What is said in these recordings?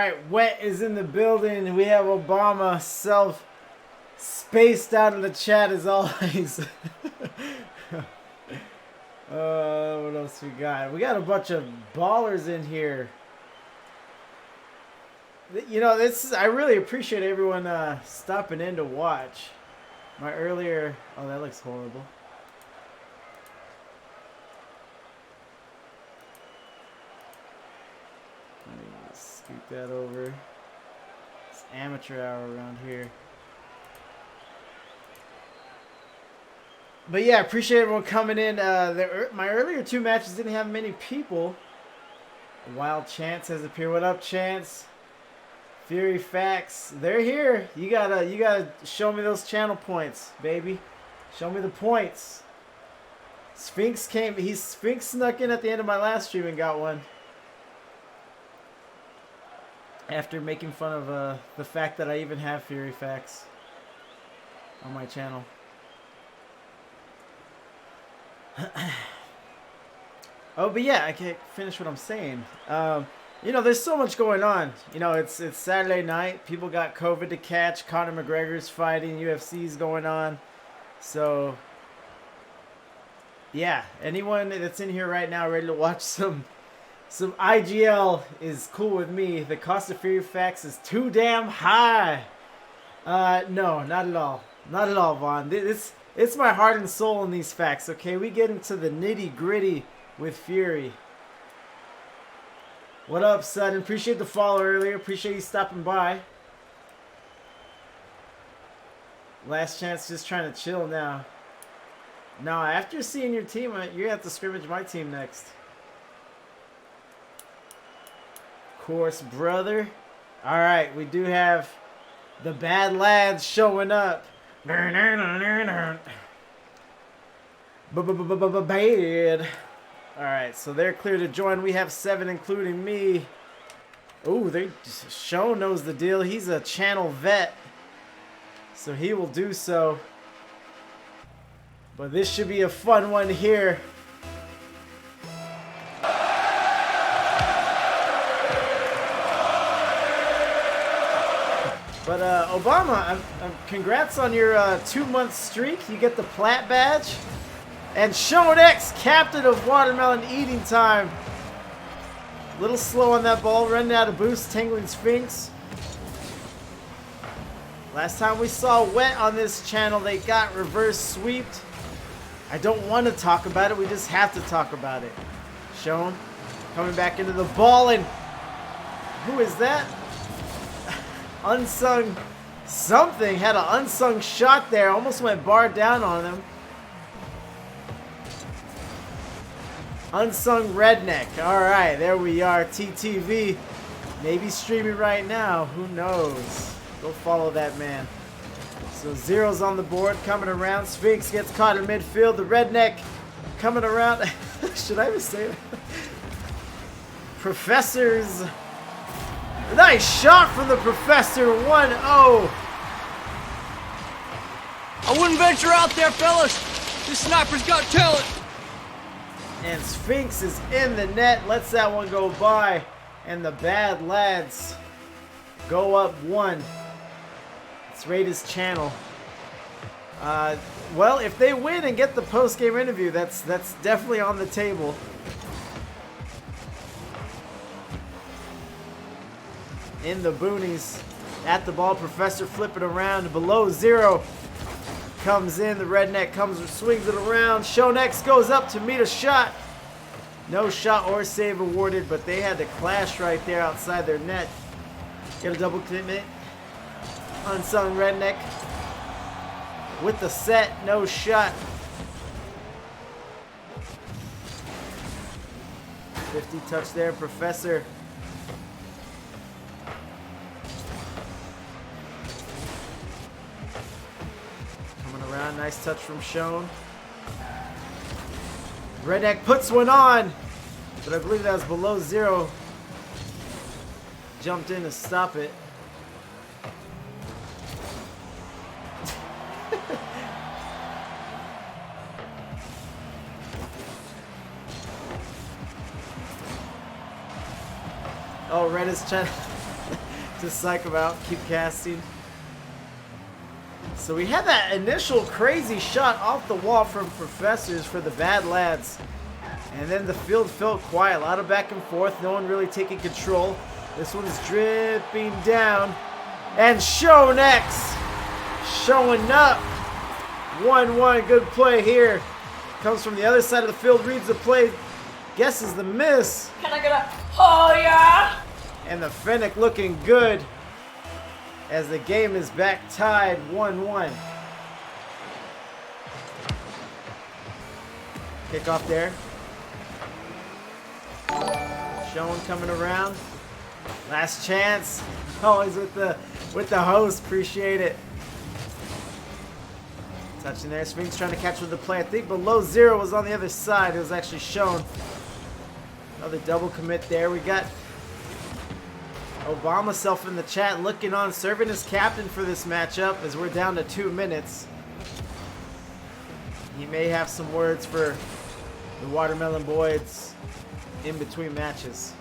right, Wet is in the building. We have Obama spaced out in the chat as always. What else we got? We got a bunch of ballers in here. You know, I really appreciate everyone stopping in to watch. My earlier... Oh, that looks horrible. Let me scoot that over. It's amateur hour around here. But yeah, I appreciate everyone coming in. My earlier two matches didn't have many people. Wild Chance has appeared. What up, Chance? Fury Facts, they're here. You gotta show me those channel points, baby. Show me the points. Sphinx snuck in at the end of my last stream and got one. After making fun of the fact that I even have Fury Facts on my channel. Oh, but yeah, I can't finish what I'm saying. You know, there's so much going on. You know, it's Saturday night. People got COVID to catch. Conor McGregor's fighting. UFC's going on. So, yeah, anyone that's in here right now ready to watch some IGL is cool with me. The cost of Fury Facts is too damn high. No, not at all. Not at all, Vaughn. It's my heart and soul in these facts, okay? We get into the nitty-gritty with Fury. What up, Sudden? Appreciate the follow earlier. Appreciate you stopping by. Last Chance just trying to chill now. No, after seeing your team, you're going to have to scrimmage my team next. Of course, brother. All right, we do have the bad lads showing up. Bad. Alright, so they're clear to join. We have 7, including me. Ooh, Sean knows the deal. He's a channel vet, so he will do so. But this should be a fun one here. But Obama, congrats on your 2-month streak. You get the plat badge. And Sean X, captain of Watermelon Eating Time. A little slow on that ball, running out of boost, Tangling Sphinx. Last time we saw Wet on this channel, they got reverse sweeped. I don't want to talk about it, we just have to talk about it. Sean coming back into the ball, and who is that? Unsung something, had an unsung shot there, almost went bar down on him. Unsung Redneck. Alright, there we are. TTV. Maybe streaming right now. Who knows? Go follow that man. So Zero's on the board, coming around. Sphinx gets caught in midfield. The Redneck coming around. Should I even say that? Professor's. Nice shot from the Professor. 1-0. I wouldn't venture out there, fellas. This sniper's got talent. And Sphinx is in the net, lets that one go by. And the bad lads go up 1. Let's rate his channel. Well, if they win and get the post-game interview, that's definitely on the table. In the boonies, at the ball, Professor flipping around below 0. Comes in, the Redneck swings it around. Sean X goes up to meet a shot. No shot or save awarded, but they had to clash right there outside their net. Get a double commitment. Unsung Redneck with the set, no shot. 50 touch there, Professor. Around, nice touch from Sean. Redneck puts one on, but I believe that was below 0. Jumped in to stop it. Oh, Red is trying. Just psych him out. Keep casting. So we had that initial crazy shot off the wall from Professors for the Bad Lads. And then the field felt quiet. A lot of back and forth. No one really taking control. This one's dripping down. And Shonex showing up. 1-1. Good play here. Comes from the other side of the field. Reads the play. Guesses the miss. Can I get a oh yeah? And the Fennec looking good as the game is back tied 1-1. Kickoff there. Sean coming around. Last chance. Always with the host. Appreciate it. Touching there. Sphinx trying to catch with the play. I think below 0 was on the other side. It was actually shown. Another double commit there. We got Obama self in the chat looking on, serving as captain for this matchup as we're down to 2 minutes. He may have some words for the Watermelon Boys in between matches.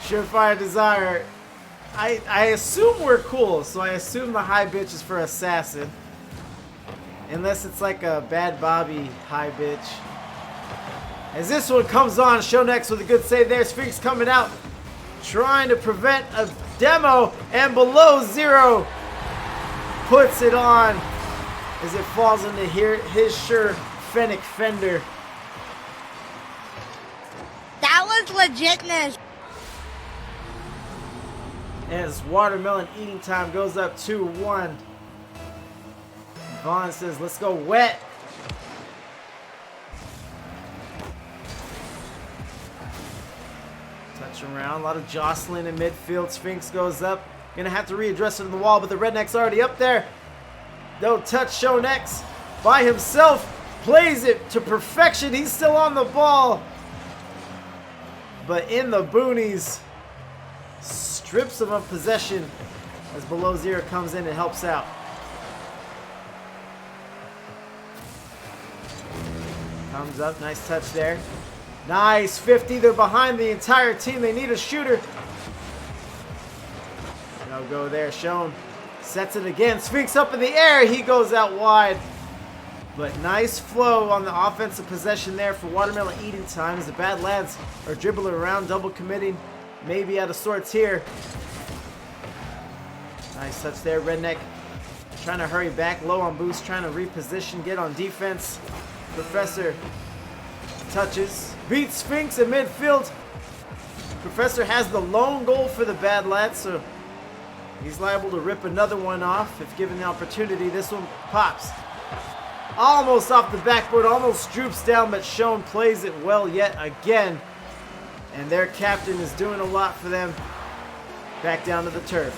Surefire Desire. I assume we're cool, so I assume the high bitch is for Assassin. Unless it's like a Bad Bobby high bitch. As this one comes on, Shonex with a good save there. Sphinx coming out, trying to prevent a demo, and below 0 puts it on as it falls into his sure Fennec Fender. That was legitness. As Watermelon Eating Time goes up 2-1. Vaughn says, let's go wet. Touch around, a lot of jostling in midfield. Sphinx goes up. Gonna have to readdress it on the wall, but the Redneck's already up there. No touch, Shonex by himself. Plays it to perfection. He's still on the ball. But in the boonies, strips him of possession as below 0 comes in and helps out. Comes up, nice touch there. Nice 50, they're behind the entire team. They need a shooter. No go there, Shone. Sets it again, Sphinx up in the air. He goes out wide. But nice flow on the offensive possession there for Watermelon Eating Time as the Bad Lads are dribbling around, double committing. Maybe out of sorts here. Nice touch there, Redneck. Trying to hurry back, low on boost, trying to reposition, get on defense. Professor touches, beats Sphinx in midfield. Professor has the lone goal for the Bad Lads, so he's liable to rip another one off if given the opportunity. This one pops. Almost off the backboard, almost droops down, but Shone plays it well yet again. And their captain is doing a lot for them. Back down to the turf.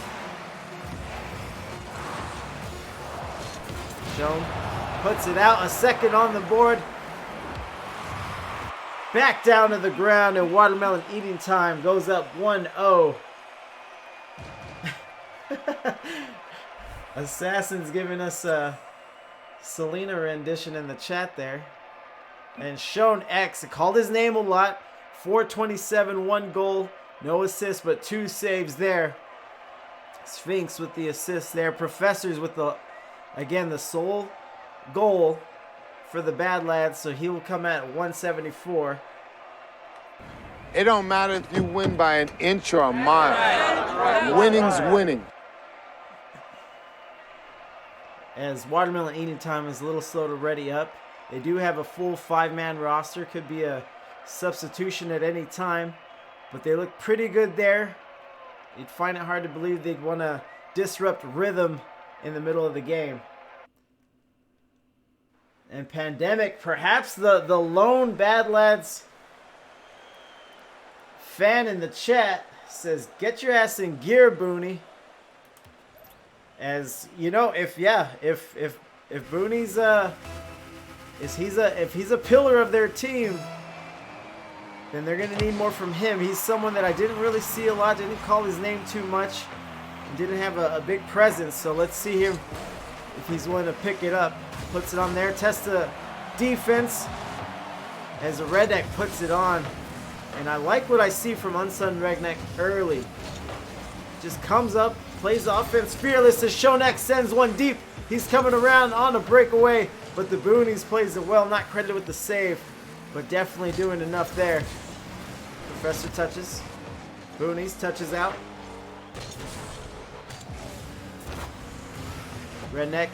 Shone puts it out, a second on the board. Back down to the ground, and Watermelon Eating Time goes up 1-0. Assassin's giving us a Selena rendition in the chat there. And Shone X, I called his name a lot. 427, 1 goal, no assist, but 2 saves there. Sphinx with the assist there. Professors with the, again, the sole goal for the Bad Lads, so he will come at 174. It don't matter if you win by an inch or a mile. Winning's winning. As Watermelon Eating Time is a little slow to ready up. They do have a full 5-man roster. Could be a substitution at any time, but they look pretty good there. You'd find it hard to believe they'd want to disrupt rhythm in the middle of the game. And Pandemic, perhaps the lone Bad Lads fan in the chat, says, get your ass in gear, Booney. As you know, if Booney's if he's a pillar of their team, then they're gonna need more from him. He's someone that I didn't really see a lot, didn't call his name too much, and didn't have a big presence. So let's see him if he's willing to pick it up. Puts it on there, tests the defense as the Redneck puts it on. And I like what I see from Unsung Redneck early. Just comes up, plays offense fearless as Shonek sends one deep. He's coming around on a breakaway, but the Boonies plays it well. Not credited with the save, but definitely doing enough there. Professor touches. Boonies touches out. Redneck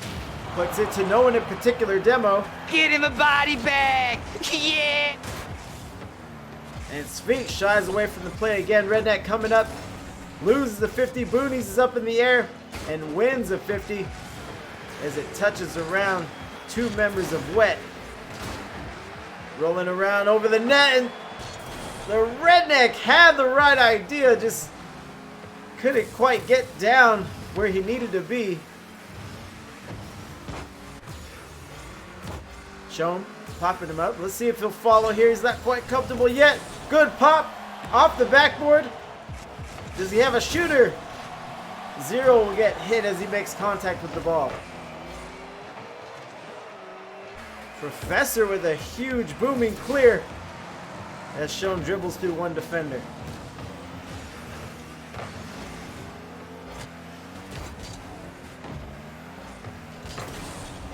puts it to no one in particular demo. Get him a body bag! Yeah! And Sphinx shies away from the play again. Redneck coming up. Loses the 50. Boonies is up in the air and wins a 50 as it touches around two members of Wet. Rolling around over the net, and the Redneck had the right idea, just couldn't quite get down where he needed to be. Show him, popping him up. Let's see if he'll follow here. He's not quite comfortable yet. Good pop off the backboard. Does he have a shooter? Zero will get hit as he makes contact with the ball. Professor with a huge booming clear as Shown dribbles through one defender.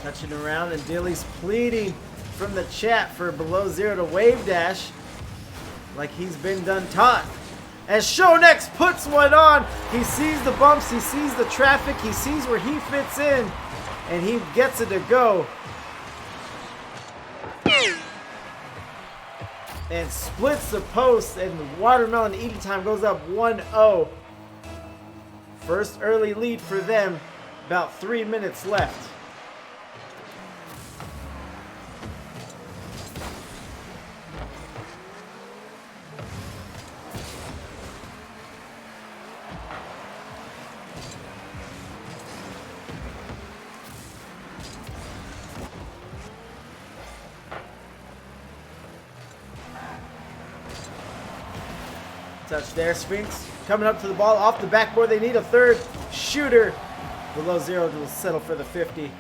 Touching around, and Dilly's pleading from the chat for below zero to wave dash like he's been done taught. As Shonex puts one on, he sees the bumps, he sees the traffic, he sees where he fits in, and he gets it to go. And splits the post, and Watermelon Eating Time goes up 1-0. First early lead for them, about 3 minutes left. Touch there, Sphinx coming up to the ball off the backboard. They need a third shooter. Below zero will settle for the 50.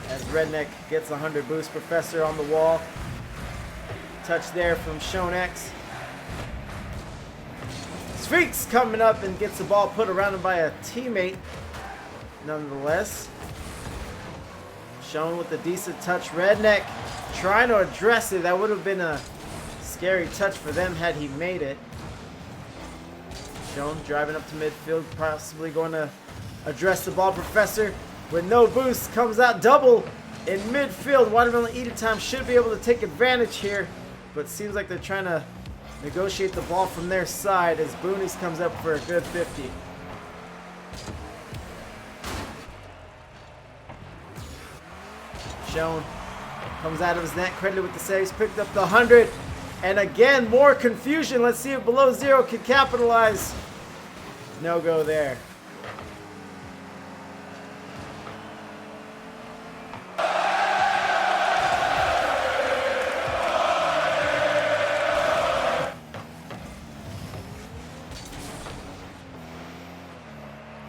As Redneck gets 100 boost. Professor on the wall. Touch there from Shonex. Sphinx coming up and gets the ball put around him by a teammate. Nonetheless, Shown with a decent touch. Redneck trying to address it. That would have been a scary touch for them had he made it. Shown driving up to midfield, possibly going to address the ball. Professor with no boost comes out double in midfield. Watermelon Eating Time should be able to take advantage here, but seems like they're trying to negotiate the ball from their side as Boonies comes up for a good 50. Shown comes out of his net, credited with the saves, picked up the 100. And again, more confusion. Let's see if below zero can capitalize. No go there.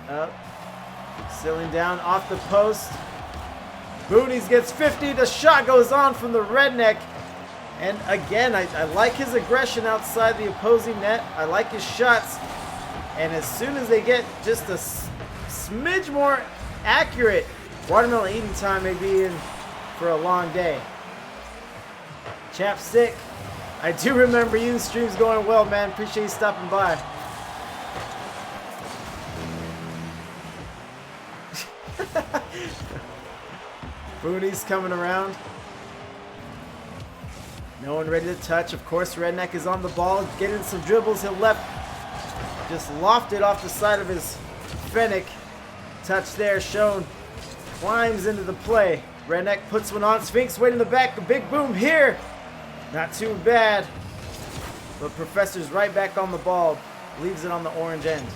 Up. Sealing down off the post. Boonies gets 50. The shot goes on from the Redneck. And again, I like his aggression outside the opposing net. I like his shots. And as soon as they get just a smidge more accurate, Watermelon Eating Time may be in for a long day. Chapstick, I do remember you. Stream's going well, man. Appreciate you stopping by. Boonies coming around. No one ready to touch. Of course, Redneck is on the ball, getting some dribbles. He'll just lofted off the side of his Fennec. Touch there, Shown. Climbs into the play. Redneck puts one on. Sphinx waiting in the back. A big boom here. Not too bad. But Professor's right back on the ball. Leaves it on the orange end.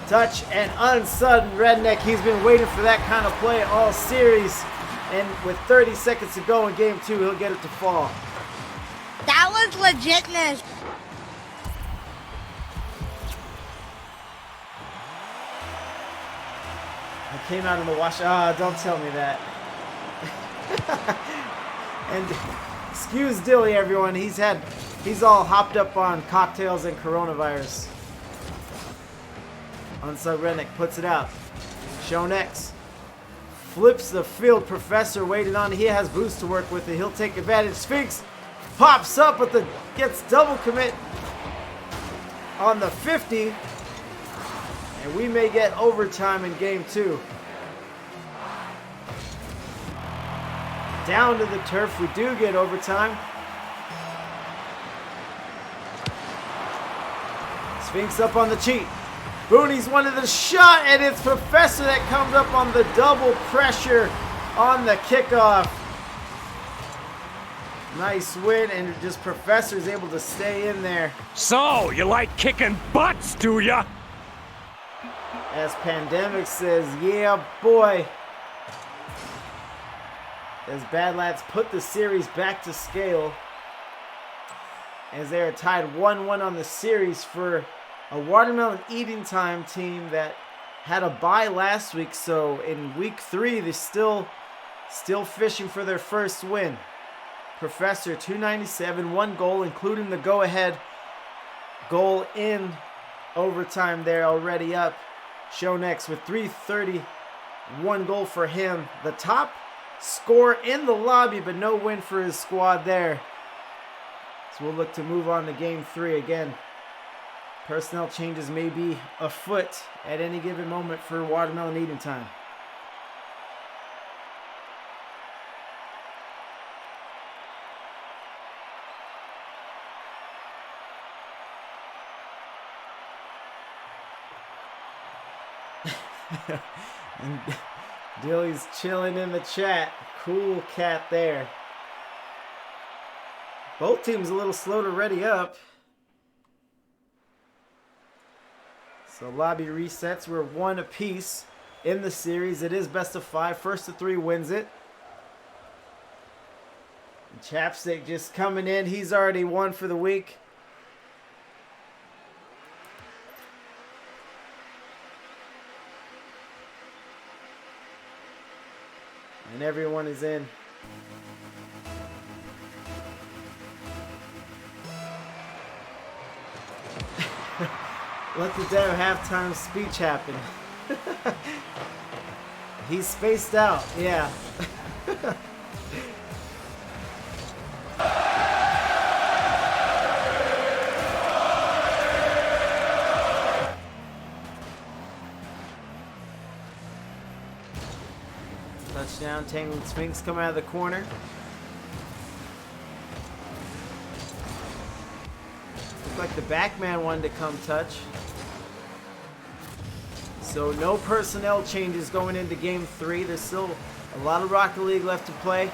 Touch and unsudden Redneck. He's been waiting for that kind of play all series. And with 30 seconds to go in game 2, he'll get it to fall. That was legitness. I came out in the wash. Ah, don't tell me that. And Excuse Dilly, everyone. He's all hopped up on cocktails and coronavirus. Unsung Redneck puts it out. Shown X flips the field. Professor waited on. He has boost to work with it. He'll take advantage. Sphinx pops up, but gets double commit on the 50. And we may get overtime in game 2. Down to the turf. We do get overtime. Sphinx up on the cheat. Booney's wanted the shot, and it's Professor that comes up on the double pressure on the kickoff. Nice win, and just Professor's able to stay in there. So, you like kicking butts, do ya? As Pandemic says, yeah, boy. As Bad Lads put the series back to scale. As they are tied 1-1 on the series for a Watermelon Eating Time team that had a bye last week. So in week 3, they're still fishing for their first win. Professor 297, 1 goal, including the go-ahead goal in overtime there already up. Show next with 330, 1 goal for him. The top score in the lobby, but no win for his squad there. So we'll look to move on to game 3 again. Personnel changes may be afoot at any given moment for Watermelon Eating Time. And Dilly's chilling in the chat. Cool cat there. Both teams a little slow to ready up. So lobby resets. We're 1 apiece in the series. It is best of 5. First to 3 wins it. And Chapstick just coming in. He's already won for the week. And everyone is in. Let the damn halftime speech happen. He's spaced out, yeah. Touchdown, Tangled Sphinx coming out of the corner. Looked like the back man wanted to come touch. So no personnel changes going into game 3. There's still a lot of Rocket League left to play.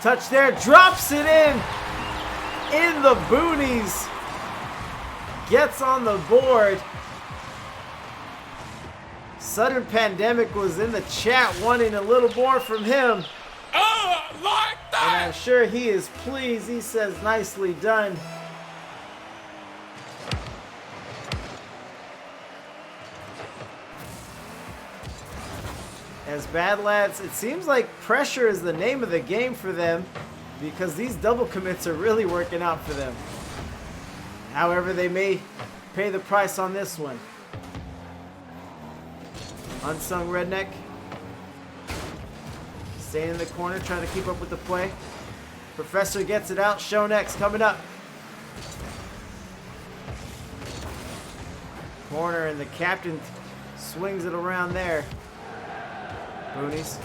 Touch there, drops it in the boonies. Gets on the board. Sudden Pandemic was in the chat wanting a little more from him. Oh, like that! And I'm sure he is pleased. He says nicely done. As Bad Lads, it seems like pressure is the name of the game for them because these double commits are really working out for them. However, they may pay the price on this one. Unsung Redneck staying in the corner, trying to keep up with the play. Professor gets it out. Shown X coming up. Corner, and the captain swings it around there. Boonies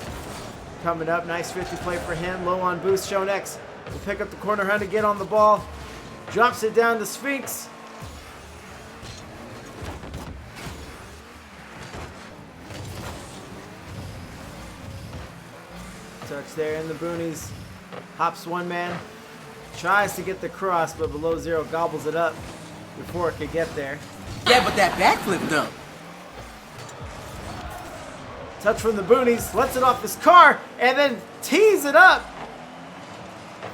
coming up. Nice 50 play for him. Low on boost. Shown X will pick up the corner, trying to get on the ball. Drops it down to Sphinx. Touch there in the boonies. Hops one man. Tries to get the cross, but below zero gobbles it up before it could get there. Yeah, but that backflip though. Touch from the boonies. Lets it off his car and then tees it up.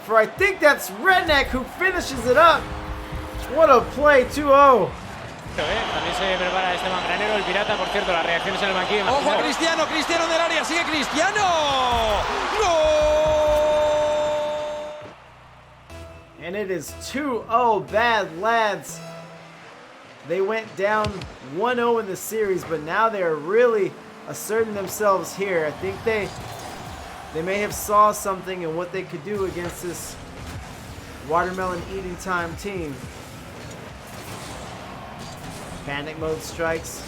For I think that's Redneck who finishes it up. What a play, 2-0. También se prepara Esteban Granero, el pirata, por cierto, las reacciones en el banquillo. Ojo a Cristiano, Cristiano del área, sigue Cristiano. ¡Gol! and it is 2-0 Bad Lads. They went down 1-0 in the series, but now they're really asserting themselves here. I think they may have saw something in what they could do against this Watermelon Eating Time team. Panic mode strikes.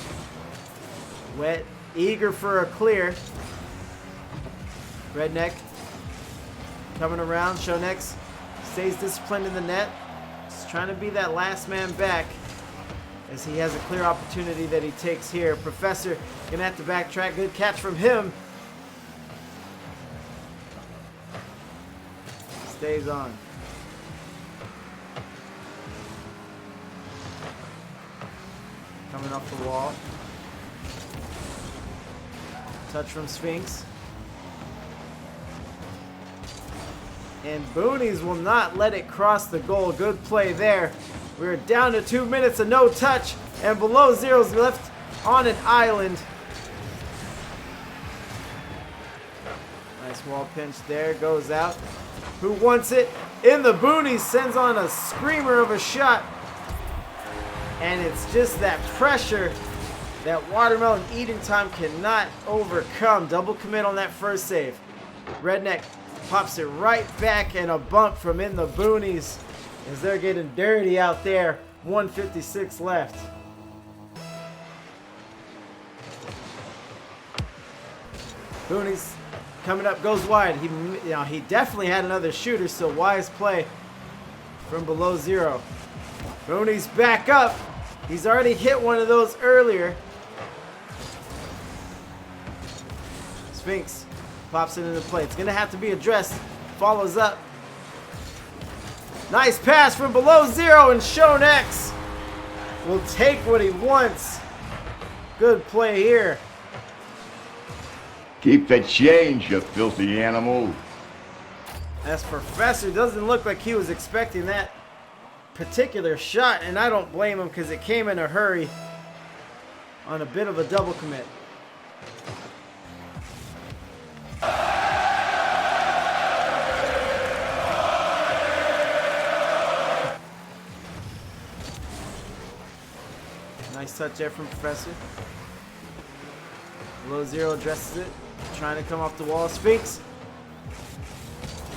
Wet, eager for a clear. Redneck coming around. Shonex stays disciplined in the net. Just trying to be that last man back as he has a clear opportunity that he takes here. Professor gonna have to backtrack. Good catch from him. Stays on. Coming off the wall. Touch from Sphinx. And Boonies will not let it cross the goal. Good play there. We're down to 2 minutes of no touch, and below zero's left on an island. Nice wall pinch there, goes out. Who wants it? In the Boonies, sends on a screamer of a shot. And it's just that pressure that Watermelon Eating Time cannot overcome. Double commit on that first save. Redneck pops it right back, and a bump from In the Boonies as they're getting dirty out there. 1:56 left. Boonies coming up, goes wide. He definitely had another shooter, so wise play from below zero. Boonies back up. He's already hit one of those earlier. Sphinx pops it into play. It's going to have to be addressed. Follows up. Nice pass from below zero, and Shonex will take what he wants. Good play here. Keep the change, you filthy animal. As Professor doesn't look like he was expecting that particular shot, and I don't blame him because it came in a hurry on a bit of a double commit. Nice touch there from Professor. Below zero addresses it. Trying to come off the wall. Sphinx.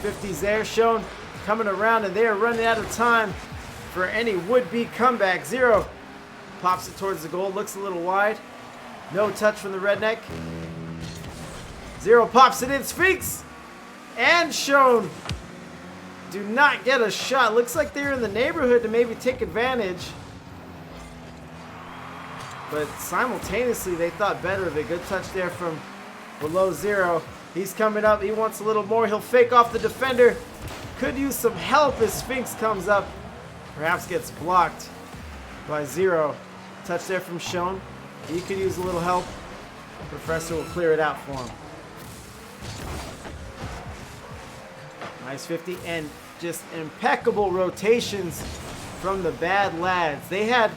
50's there. Shown coming around, and they are running out of time for any would-be comeback. Zero pops it towards the goal. Looks a little wide. No touch from the Redneck. Zero pops it in. Sphinx and Shown do not get a shot. Looks like they're in the neighborhood to maybe take advantage. But simultaneously, they thought better of it. Good touch there from below zero. He's coming up. He wants a little more. He'll fake off the defender. Could use some help as Sphinx comes up. Perhaps gets blocked by zero. Touch there from Shown. He could use a little help. Professor will clear it out for him. Nice 50 and just impeccable rotations from the Bad Lads. They had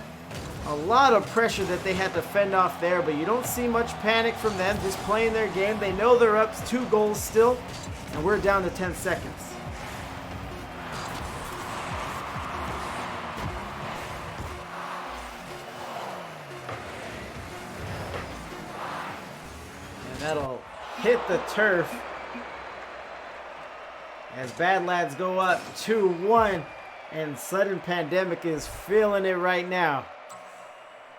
a lot of pressure that they had to fend off there, but you don't see much panic from them, just playing their game. They know they're up 2 goals still, and we're down to 10 seconds. And that'll hit the turf as Bad Lads go up 2-1, and Sudden Pandemic is feeling it right now.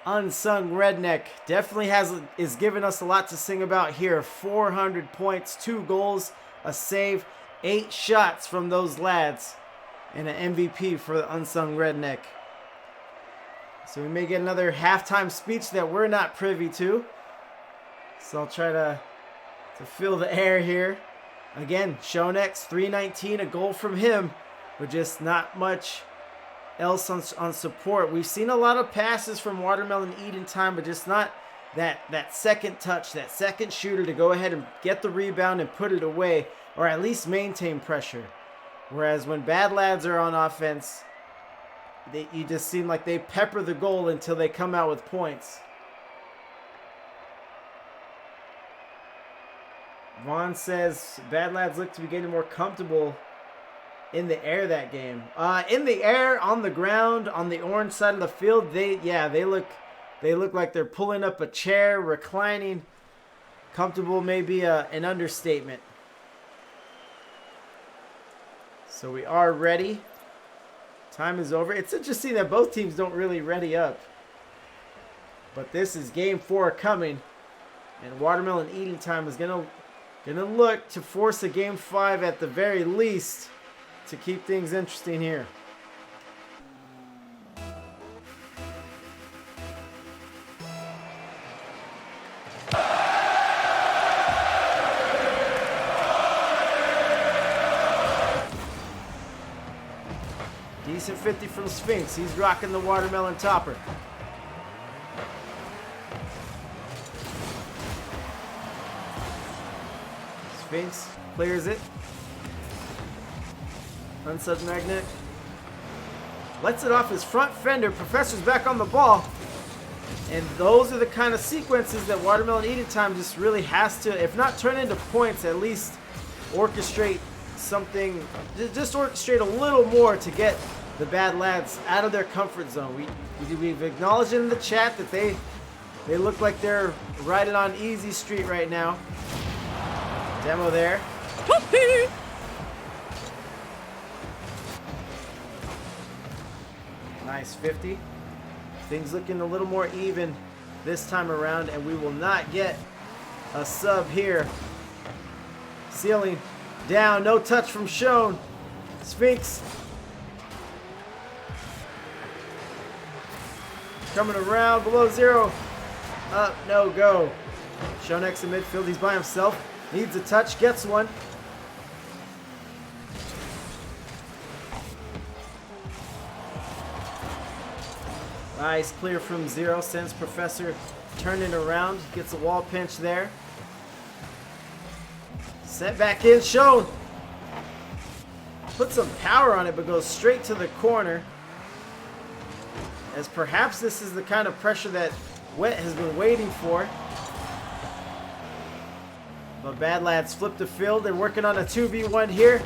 Unsung Redneck definitely is giving us a lot to sing about here. 400 points, 2 goals, a save, 8 shots from those lads, and an MVP for the Unsung Redneck. So we may get another halftime speech that we're not privy to. So I'll try to fill the air here. Again, Shonex, 319, a goal from him, but just not much else on support. We've seen a lot of passes from Watermelon Eating Time, but just not that second touch, that second shooter to go ahead and get the rebound and put it away, or at least maintain pressure. Whereas when Bad Lads are on offense, you just seem like they pepper the goal until they come out with points. Vaughn says Bad Lads look to be getting more comfortable in the air that game. In the air, on the ground, on the orange side of the field, they look like they're pulling up a chair, reclining. Comfortable may be an understatement. So we are ready. Time is over. It's interesting that both teams don't really ready up. But this is game 4 coming. And Watermelon Eating Time is gonna look to force a game 5 at the very least to keep things interesting here. Decent 50 from Sphinx. He's rocking the watermelon topper. Sphinx clears it. Unsub magnet. Lets it off his front fender. Professor's back on the ball. And those are the kind of sequences that Watermelon Eating Time just really has to, if not turn into points, at least orchestrate something, just orchestrate a little more to get the Bad Lads out of their comfort zone. We've acknowledged in the chat that they look like they're riding on easy street right now. Demo there. Nice 50. Things looking a little more even this time around, and we will not get a sub here. Ceiling down, no touch from Shone. Sphinx coming around below 0. Up, no go. Shone next in midfield, he's by himself. Needs a touch, gets one. Nice clear from 0, sends Professor turning around, gets a wall pinch there. Set back in, Shone. Put some power on it, but goes straight to the corner. As perhaps this is the kind of pressure that Wet has been waiting for. But Bad Lads flip the field. They're working on a 2v1 here.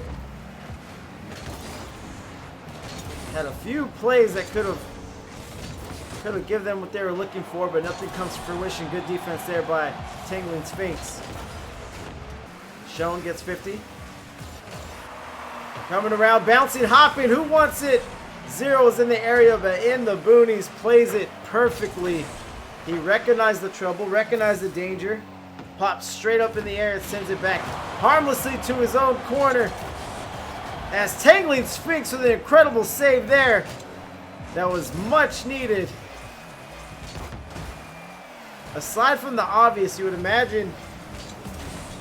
Had a few plays that could have given them what they were looking for, but nothing comes to fruition. Good defense there by Tingling Sphinx. Shone gets 50. Coming around, bouncing, hopping. Who wants it? 0 is in the area, but in the boonies, plays it perfectly. He recognized the trouble, recognized the danger. Pops straight up in the air and sends it back harmlessly to his own corner. As Tangling Sphinx with an incredible save there. That was much needed. Aside from the obvious, you would imagine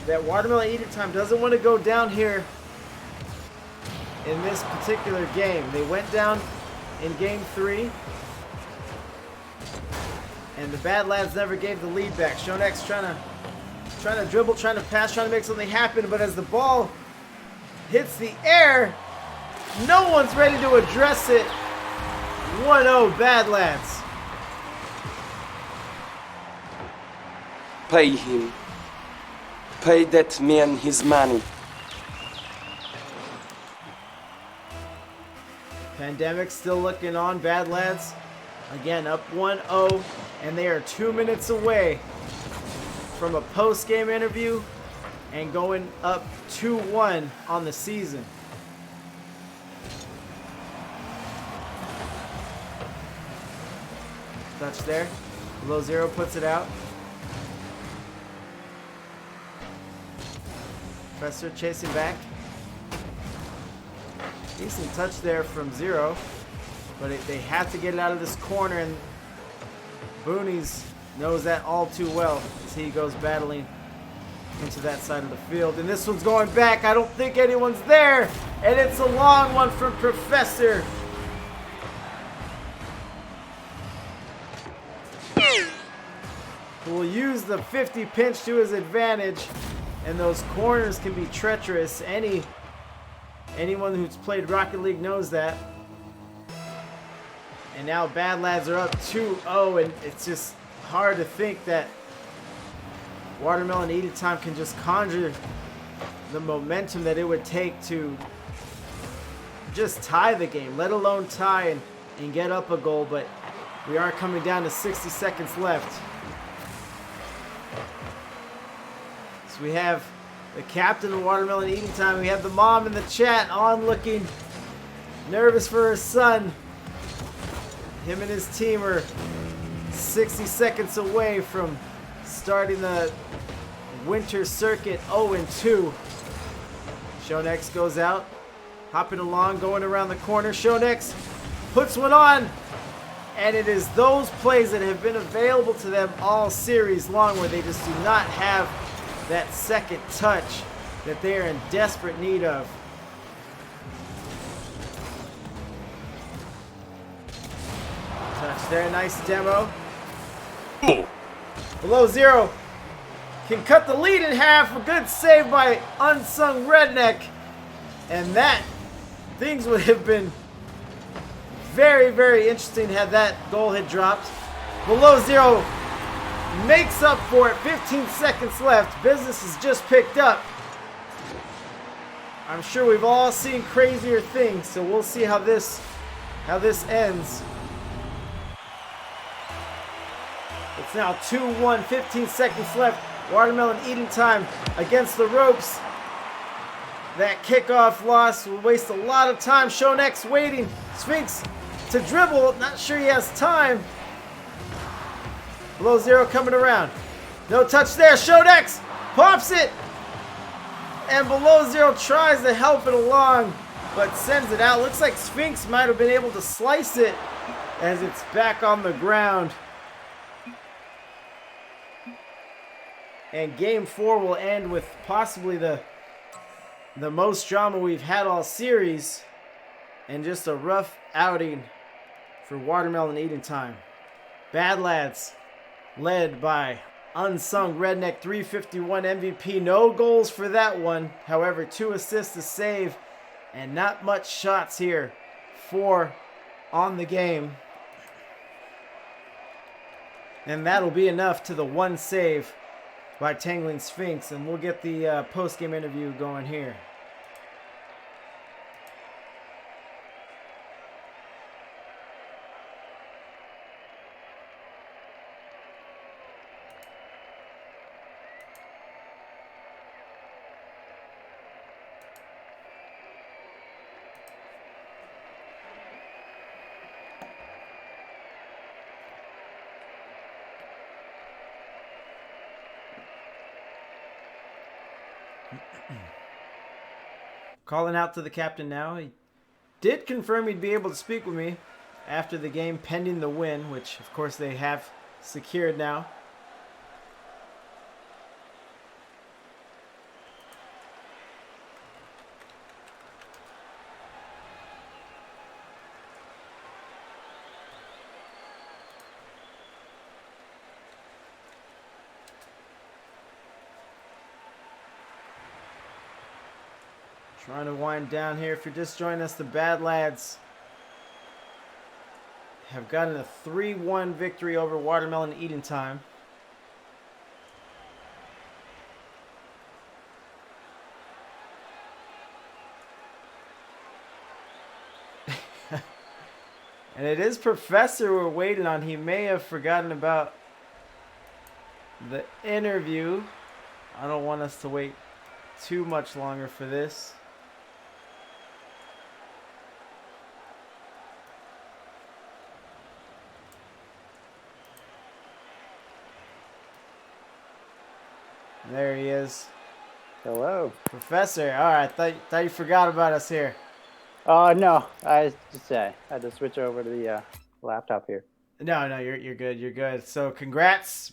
that Watermelon Eating Time doesn't want to go down here in this particular game. They went down in game 3. And the Bad Lads never gave the lead back. Shonex trying to dribble, trying to pass, trying to make something happen. But as the ball hits the air, no one's ready to address it. 1-0 Bad Lads. Pay him. Pay that man his money. Pandemic still looking on. Bad Lads again up 1-0, and they are 2 minutes away from a post-game interview and going up 2-1 on the season. Touch there. Below 0 puts it out. Professor chasing back. Decent touch there from 0, but they have to get it out of this corner, and Boonies knows that all too well as he goes battling into that side of the field. And this one's going back. I don't think anyone's there, and it's a long one from Professor. Who will use the 50 pinch to his advantage, and those corners can be treacherous. Anyone who's played Rocket League knows that. And now Bad Lads are up 2-0, and it's just hard to think that Watermelon Eating Time can just conjure the momentum that it would take to just tie the game, let alone tie and get up a goal, but we are coming down to 60 seconds left. So we have the captain of Watermelon Eating Time. We have the mom in the chat on looking nervous for her son. Him and his team are 60 seconds away from starting the winter circuit 0-2. Shonex goes out, hopping along, going around the corner. Shonex puts one on, and it is those plays that have been available to them all series long where they just do not have that second touch that they are in desperate need of. Touch there, nice demo. Below zero can cut the lead in half. A good save by Unsung Redneck. And that, things would have been very, very interesting had that goal had dropped. Below zero makes up for it. 15 seconds left. Business has just picked up. I'm sure we've all seen crazier things, so we'll see how this ends. It's now 2-1, 15 seconds left. Watermelon Eating Time against the ropes. That kickoff loss will waste a lot of time. Shonex waiting. Sphinx to dribble. Not sure he has time. Below zero coming around. No touch there. Shonex pops it. And Below Zero tries to help it along, but sends it out. Looks like Sphinx might have been able to slice it as it's back on the ground. And game 4 will end with possibly the most drama we've had all series, and just a rough outing for Watermelon Eating Time. Bad Lads, led by Unsung Redneck, 351 MVP. No goals for that one. However, 2 assists, a save, and not much shots here. 4 on the game. And that'll be enough to the 1 save by Tangling Sphinx, and we'll get the post-game interview going here. Calling out to the captain now. He did confirm he'd be able to speak with me after the game, pending the win, which of course they have secured now. Trying to wind down here. If you're just joining us, the Bad Lads have gotten a 3-1 victory over Watermelon Eating Time. And it is Professor we're waiting on. He may have forgotten about the interview. I don't want us to wait too much longer for this. There he is. Hello. Professor, all right, thought you forgot about us here. Oh, no. I just had to switch over to the laptop here. No, you're good. You're good. So congrats,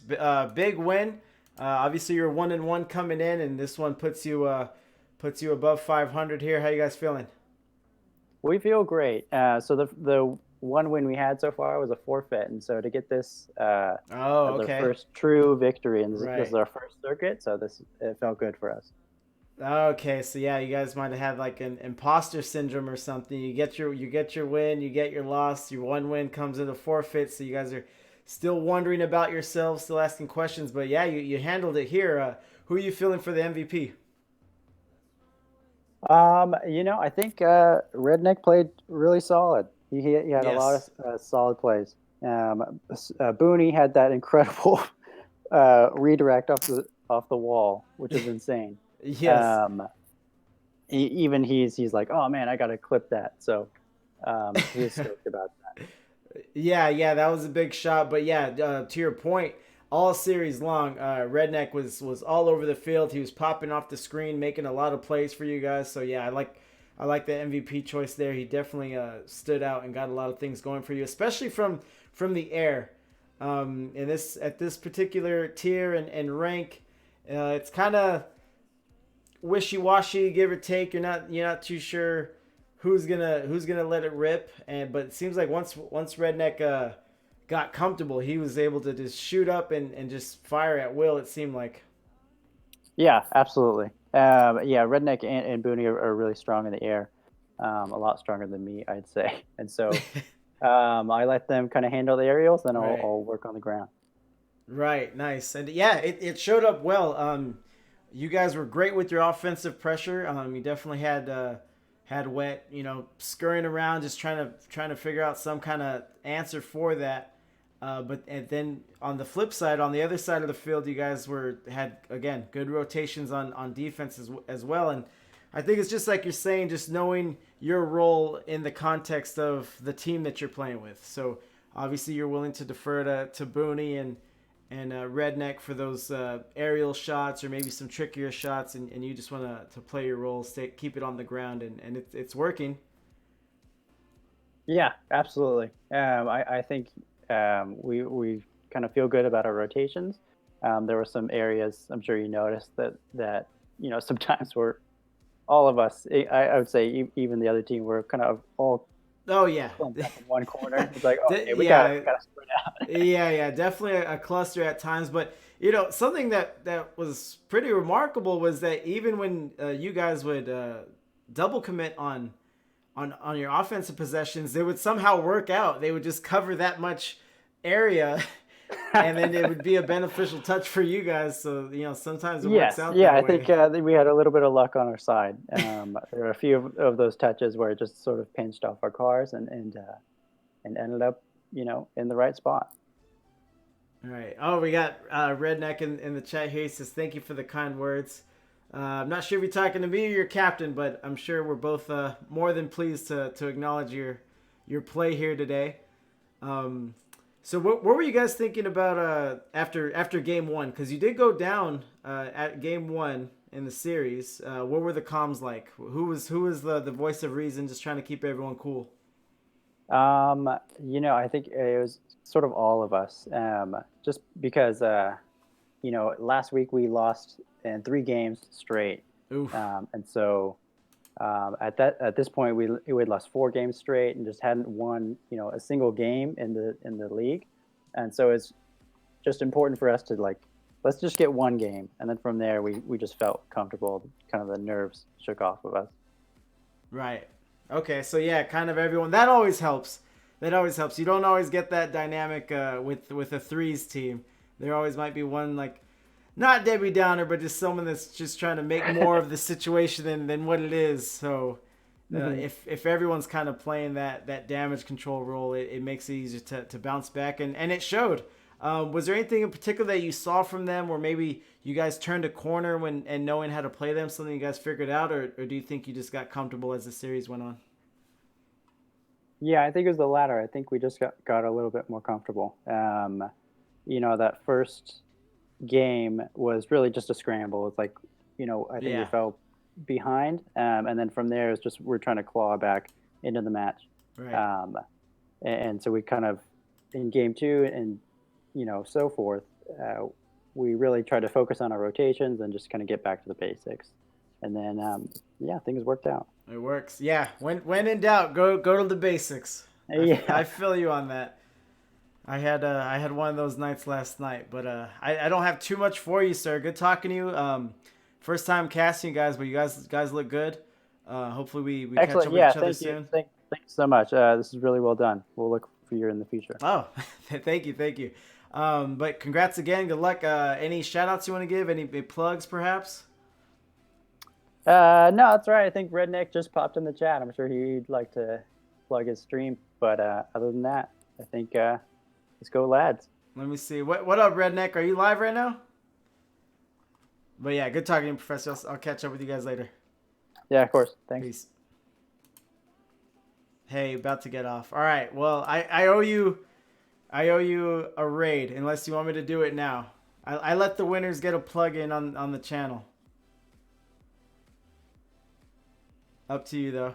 big win. Obviously, you're 1-1 coming in, and this one puts you above 500 here. How you guys feeling? We feel great. So the one win we had so far was a forfeit, and so to get this as our first true victory, and this is our first circuit, so it felt good for us. Okay, so yeah, you guys might have had like an imposter syndrome or something. You get your win, you get your loss. Your one win comes in a forfeit, so you guys are still wondering about yourselves, still asking questions. But yeah, you handled it here. Who are you feeling for the MVP? I think Redneck played really solid. He had a lot Yes. of solid plays. Booney had that incredible redirect off the wall, which is insane. Yes. Even he's like, oh man, I got to clip that. So he was stoked about that. Yeah, that was a big shot. But yeah, to your point, all series long, Redneck was all over the field. He was popping off the screen, making a lot of plays for you guys. So yeah, I like the MVP choice there. He definitely stood out and got a lot of things going for you, especially from the air. In this at this particular tier and rank, it's kind of wishy-washy, give or take. You're not too sure who's gonna let it rip, but it seems like once Redneck got comfortable, he was able to just shoot up and just fire at will. It seemed like. Yeah, absolutely. Yeah, Redneck and Booney are really strong in the air, a lot stronger than me, I'd say. And so I let them kind of handle the aerials, and I'll work on the ground. Right, nice, and yeah, it showed up well. You guys were great with your offensive pressure. You definitely had Wet, scurrying around, just trying to figure out some kind of answer for that. And then on the flip side, on the other side of the field, you guys had again good rotations on defense as well. And I think it's just like you're saying, just knowing your role in the context of the team that you're playing with. So obviously you're willing to defer to Booney and Redneck for those aerial shots or maybe some trickier shots, and you just want to play your role, keep it on the ground, and it's working. Yeah, absolutely. I think we kind of feel good about our rotations. There were some areas I'm sure you noticed that sometimes we're all of us. I would say even the other team were kind of all. Oh yeah, in one corner. It's like, okay, we gotta spread out. yeah, definitely a cluster at times. But something that was pretty remarkable was that even when you guys would double commit on your offensive possessions, they would somehow work out. They would just cover that much area, and then it would be a beneficial touch for you guys. So sometimes it works out. Yeah, I think we had a little bit of luck on our side. There were a few of those touches where it just sort of pinched off our cars and ended up in the right spot. All right. Oh, we got Redneck in the chat here. He says, thank you for the kind words. I'm not sure if you're talking to me or your captain, but I'm sure we're both more than pleased to acknowledge your play here today. So what were you guys thinking about after game one? Because you did go down at game one in the series. What were the comms like? Who was the voice of reason, just trying to keep everyone cool? I think it was sort of all of us. Just because last week we lost in 3 games straight. And so at this point we had lost 4 games straight and just hadn't won a single game in the league. And so it's just important for us to let's just get 1 game, and then from there we just felt comfortable. Kind of the nerves shook off of us. Right. Okay, so yeah, kind of everyone. That always helps. You don't always get that dynamic with a threes team. There always might be one not Debbie Downer, but just someone that's just trying to make more of the situation than what it is. So if everyone's kind of playing that damage control role, it makes it easier to bounce back, and it showed. Was there anything in particular that you saw from them where maybe you guys turned a corner and knowing how to play them, something you guys figured out, or do you think you just got comfortable as the series went on? Yeah, I think it was the latter. I think we just got a little bit more comfortable. That first game was really just a scramble. It's like, I think we fell behind, and then from there it's just we're trying to claw back into the match. Right. And so we kind of in game 2 and so forth, we really tried to focus on our rotations and just kind of get back to the basics. And then things worked out. It works. Yeah. When in doubt, go to the basics. Yeah. I feel you on that. I had one of those nights last night, but I don't have too much for you, sir. Good talking to you. First time casting you guys, but you guys look good. Hopefully we catch up with each other soon. Thank you so much. This is really well done. We'll look for you in the future. Oh, thank you. But congrats again. Good luck. Any shout outs you want to give? Any big plugs perhaps? No, that's right. I think Redneck just popped in the chat. I'm sure he'd like to plug his stream. But other than that, I think let's go, lads. Let me see. What up, Redneck? Are you live right now? But yeah, good talking to you, Professor. I'll catch up with you guys later. Yeah, of course. Thanks. Peace. Hey, about to get off. All right. Well, I owe you a raid unless you want me to do it now. I let the winners get a plug-in on the channel. Up to you, though.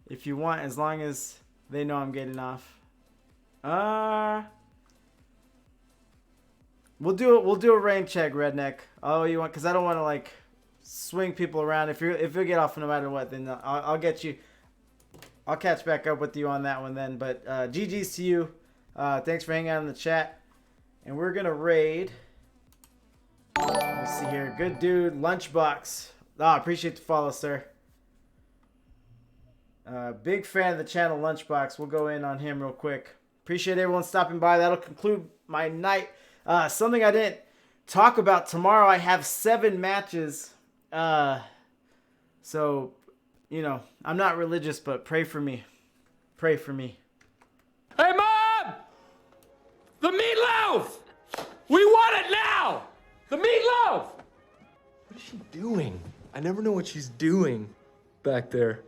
If you want, as long as they know I'm getting off. We'll do a rain check, Redneck. Oh, you want? Because I don't want to like swing people around. If you get off no matter what, then I'll get you. I'll catch back up with you on that one then. But GG's to you. Thanks for hanging out in the chat. And we're gonna raid. Let me see here. Good dude, Lunchbox. Appreciate the follow, sir. Big fan of the channel, Lunchbox. We'll go in on him real quick. Appreciate everyone stopping by. That'll conclude my night. Something I didn't talk about. Tomorrow I have 7 matches. So, you know, I'm not religious, but pray for me. Pray for me. Hey, Mom! The meatloaf! We want it now! The meatloaf! What is she doing? I never know what she's doing back there.